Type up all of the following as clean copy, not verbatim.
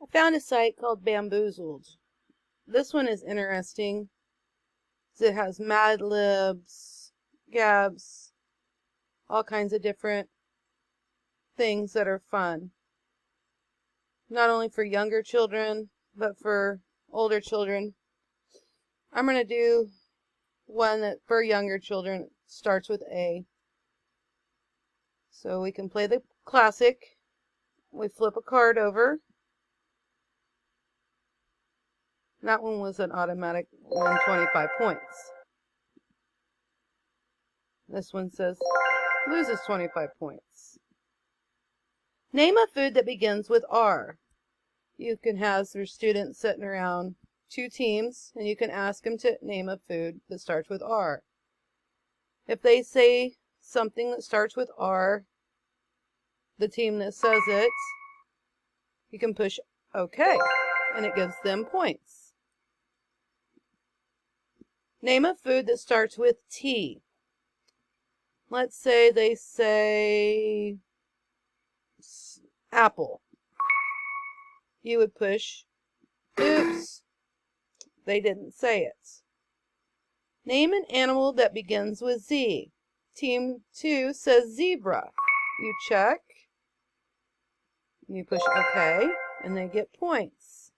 I found a site called Baamboozled. This one is interesting. It has Mad Libs, Gabs, all kinds of different things that are fun. Not only for younger children, but for older children. I'm going to do one that for younger children starts with A. So we can play the classic. We flip a card over. That one was an automatic 125 points. This one says loses 25 points. Name a food that begins with R. You can have your students sitting around 2 teams, and you can ask them to name a food that starts with R. If they say something that starts with R, the team that says it, you can push OK, and it gives them points. Name a food that starts with T. Let's say they say apple. You would push, oops, they didn't say it. Name an animal that begins with Z. Team 2 says zebra. You check, you push OK, and they get points.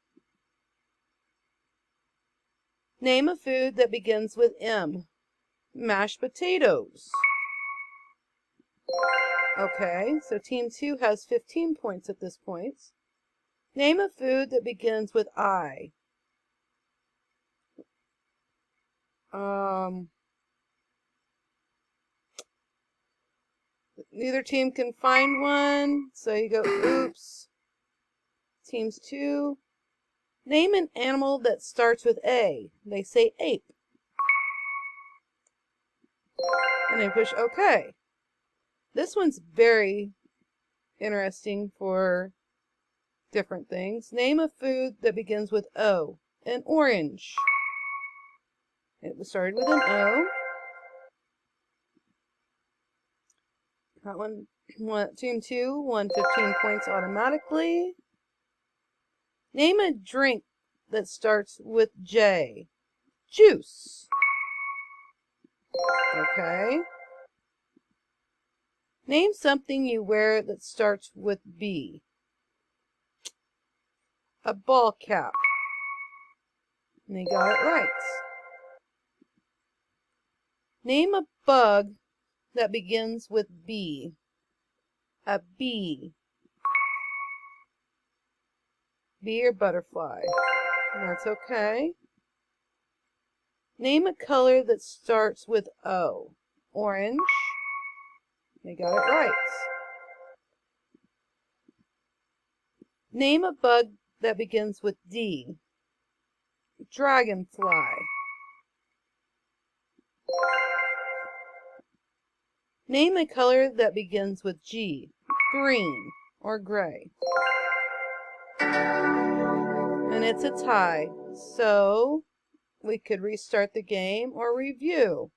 Name a food that begins with M. Mashed potatoes. Okay, so Team 2 has 15 points at this point. Name a food that begins with I. Neither team can find one, so you go, oops. Teams 2. Name an animal that starts with A. They say ape. And they push OK. This one's very interesting for different things. Name a food that begins with O. An orange. It was started with an O. That one, team 2 won 15 points automatically. Name a drink that starts with J. Juice. Okay. Name something you wear that starts with B. A ball cap. And they got it right. Name a bug that begins with B. A bee. Bee or butterfly. That's okay. Name a color that starts with O. Orange. They got it right. Name a bug that begins with D. Dragonfly. Name a color that begins with G. Green or gray. And it's a tie. So we could restart the game or review.